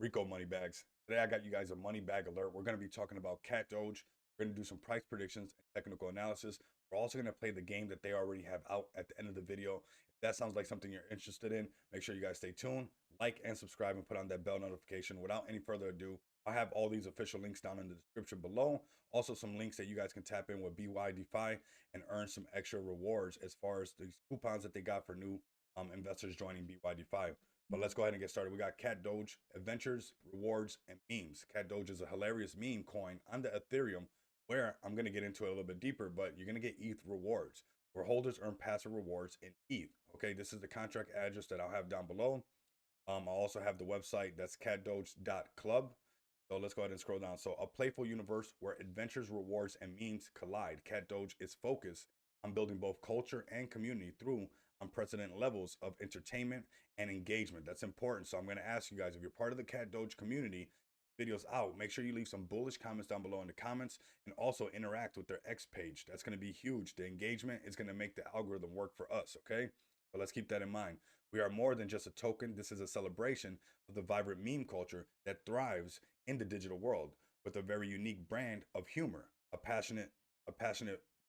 Rico money bags. Today I got you guys a money bag alert. We're going to be talking about CatDoge. We're going to do some price predictions and technical analysis. We're also going to play the game that they already have out at the end of the video. If that sounds like something you're interested in, make sure you guys stay tuned, like and subscribe, and put on that bell notification. Without any further ado, I have all these official links down in the description below. Also, some links that you guys can tap in with bydfi and earn some extra rewards as far as these coupons that they got for new investors joining bydfi. But let's go ahead and get started. We got CatDoge, Adventures, Rewards, and Memes. CatDoge is a hilarious meme coin on the Ethereum where I'm going to get into it a little bit deeper, but you're going to get ETH rewards where holders earn passive rewards in ETH. Okay, this is the contract address that I'll have down below. I'll also have the website that's catdoge.club. So let's go ahead and scroll down. So a playful universe where adventures, rewards, and memes collide. CatDoge is focused on building both culture and community through unprecedented levels of entertainment and engagement. That's important. So I'm going to ask you guys, if you're part of the CatDoge community, videos out, make sure you leave some bullish comments down below in the comments and also interact with their X page. That's going to be huge. The engagement is going to make the algorithm work for us. Okay. But let's keep that in mind. We are more than just a token. This is a celebration of the vibrant meme culture that thrives in the digital world with a very unique brand of humor, a passionate,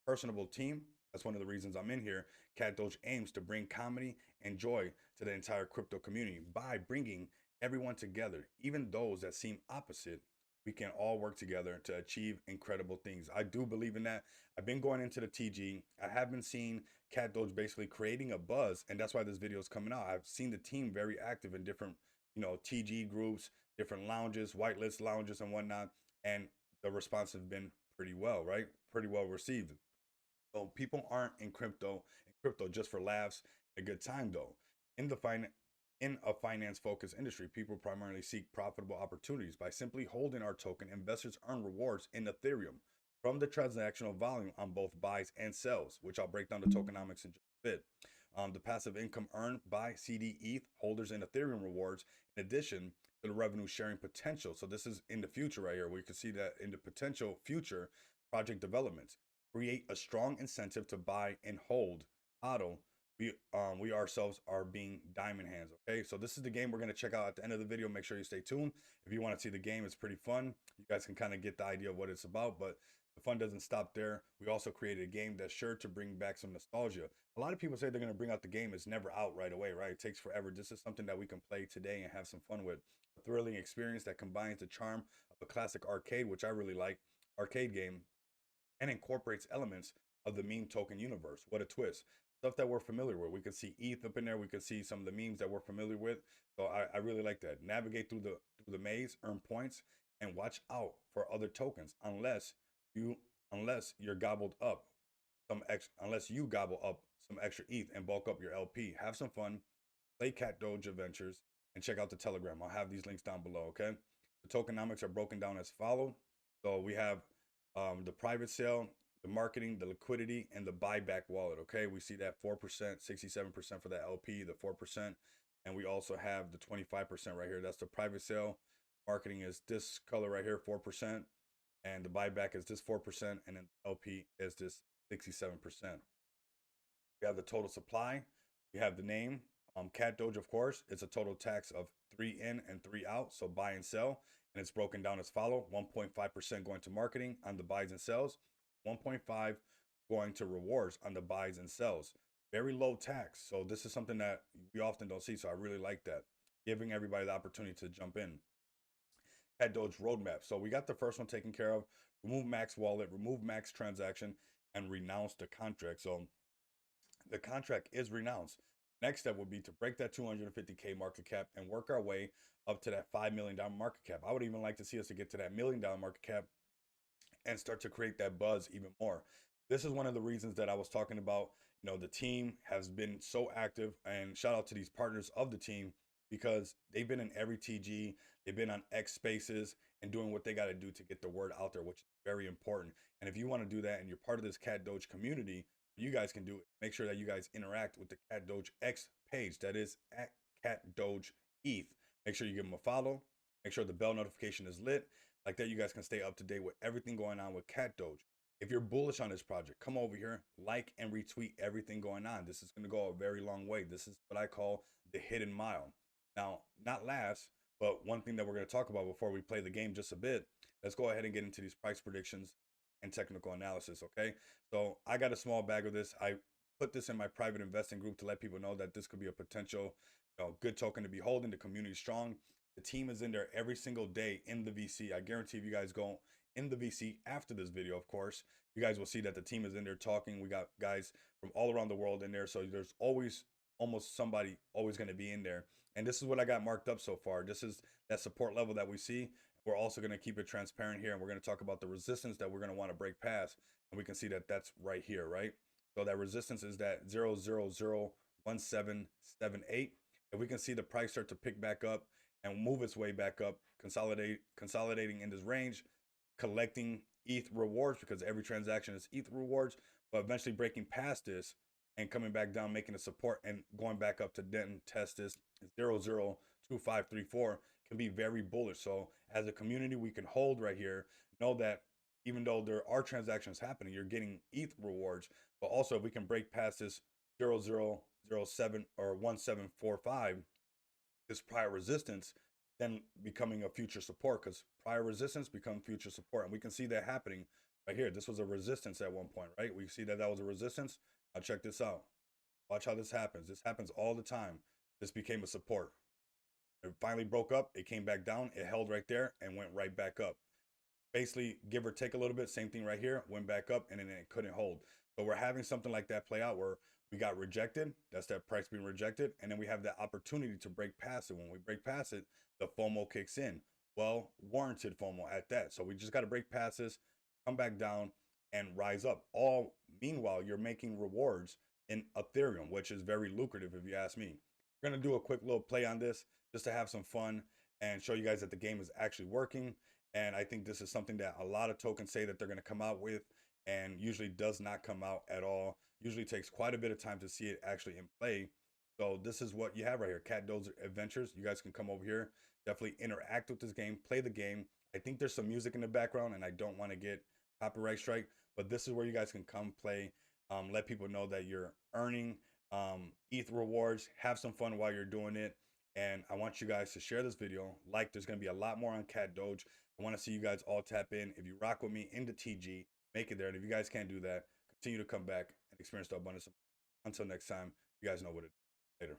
personable team. That's one of the reasons I'm in here. CatDoge aims to bring comedy and joy to the entire crypto community by bringing everyone together, even those that seem opposite. We can all work together to achieve incredible things. I do believe in that. I've been going into the TG. I have been seeing CatDoge basically creating a buzz, and that's why this video is coming out. I've seen the team very active in different, TG groups, different lounges, whitelist lounges, and whatnot, and the response has been pretty well, right? Pretty well received. So people aren't in crypto just for laughs, a good time though. In the in a finance focused industry, people primarily seek profitable opportunities. By simply holding our token, investors earn rewards in Ethereum from the transactional volume on both buys and sells, which I'll break down the tokenomics in just a bit. The passive income earned by CD ETH holders in Ethereum rewards, in addition to the revenue sharing potential. So this is in the future right here. We can see that in the potential future project developments create a strong incentive to buy and hold auto. We ourselves are being diamond hands. Okay, so this is the game we're going to check out at the end of the video. Make sure you stay tuned. If you want to see the game, it's pretty fun. You guys can kind of get the idea of what it's about, but the fun doesn't stop there. We also created a game that's sure to bring back some nostalgia. A lot of people say they're going to bring out the game. It's never out right away, right? It takes forever. This is something that we can play today and have some fun with. A thrilling experience that combines the charm of a classic arcade, which I really like, arcade game, and incorporates elements of the meme token universe. What a twist. Stuff that we're familiar with. We could see ETH up in there. We could see some of the memes that we're familiar with. So I really like that. Navigate through the maze, earn points, and watch out for other tokens you you're gobbled up unless you gobble up some extra ETH and bulk up your LP. Have some fun, play CatDoge Adventures, and check out the Telegram. I'll have these links down below, okay? The tokenomics are broken down as follow. So we have the private sale, the marketing, the liquidity, and the buyback wallet. Okay, we see that 4%, 67% for that LP, the 4%, and we also have the 25% right here. That's the private sale. Marketing is this color right here, 4%, and the buyback is this 4%, and then LP is this 67%. We have the total supply. We have the name. CatDoge, of course, it's a total tax of 3 in and 3 out. So buy and sell. And it's broken down as follow: 1.5% going to marketing on the buys and sells, 1.5 going to rewards on the buys and sells. Very low tax. So this is something that we often don't see. So I really like that. Giving everybody the opportunity to jump in. CatDoge roadmap. So we got the first one taken care of. Remove max wallet, remove max transaction, and renounce the contract. So the contract is renounced. Next step would be to break that 250K market cap and work our way up to that $5 million market cap. I would even like to see us to get to that $1 million market cap and start to create that buzz even more. This is one of the reasons that I was talking about. The team has been so active, and shout out to these partners of the team because they've been in every TG, they've been on X spaces and doing what they got to do to get the word out there, which is very important. And if you want to do that and you're part of this CatDoge community, you guys can do it. Make sure that you guys interact with the CatDoge X page. That is at CatDoge ETH. Make sure you give them a follow. Make sure the bell notification is lit. Like that, you guys can stay up to date with everything going on with CatDoge. If you're bullish on this project, come over here, like and retweet everything going on. This is going to go a very long way. This is what I call the hidden mile. Now, not last, But one thing that we're going to talk about before we play the game just a bit, let's go ahead and get into these price predictions and technical analysis. Okay. So I got a small bag of this. I put this in my private investing group to let people know that this could be a potential, good token to be holding. The community strong. The team is in there every single day in the VC. I guarantee if you guys go in the VC after this video, of course, you guys will see that the team is in there talking. We got guys from all around the world in there. So there's always almost somebody always going to be in there. And this is what I got marked up so far. This is that support level that we see. We're also going to keep it transparent here, and we're going to talk about the resistance that we're going to want to break past. And we can see that that's right here, right? So that resistance is that 0.001778. If we can see the price start to pick back up and move its way back up, consolidating in this range, collecting ETH rewards, because every transaction is ETH rewards, but eventually breaking past this and coming back down, making a support and going back up to then test this 0.02534 can be very bullish. So as a community, we can hold right here, know that even though there are transactions happening, you're getting ETH rewards, but also if we can break past this 0.007 or 1745, this prior resistance, then becoming a future support, because prior resistance become future support. And we can see that happening right here. This was a resistance at one point, right? We see that that was a resistance. Now check this out. Watch how this happens. This happens all the time. This became a support. It finally broke up. It came back down. It held right there and went right back up. Basically, give or take a little bit. Same thing right here. Went back up and then it couldn't hold. So we're having something like that play out where we got rejected. That's that price being rejected. And then we have that opportunity to break past it. When we break past it, the FOMO kicks in. Well, warranted FOMO at that. So we just got to break past this, come back down, and rise up. All meanwhile, you're making rewards in Ethereum, which is very lucrative if you ask me. We're going to do a quick little play on this just to have some fun and show you guys that the game is actually working. And I think this is something that a lot of tokens say that they're going to come out with and usually does not come out at all. Usually takes quite a bit of time to see it actually in play. So this is what you have right here, CatDoge Adventures. You guys can come over here, definitely interact with this game, play the game. I think there's some music in the background and I don't want to get copyright strike, but this is where you guys can come play, let people know that you're earning ETH rewards, have some fun while you're doing it. And I want you guys to share this video. Like, there's going to be a lot more on CatDoge. I want to see you guys all tap in. If you rock with me into TG, make it there. And if you guys can't do that, continue to come back and experience the abundance. Until next time, you guys know what it is. Later.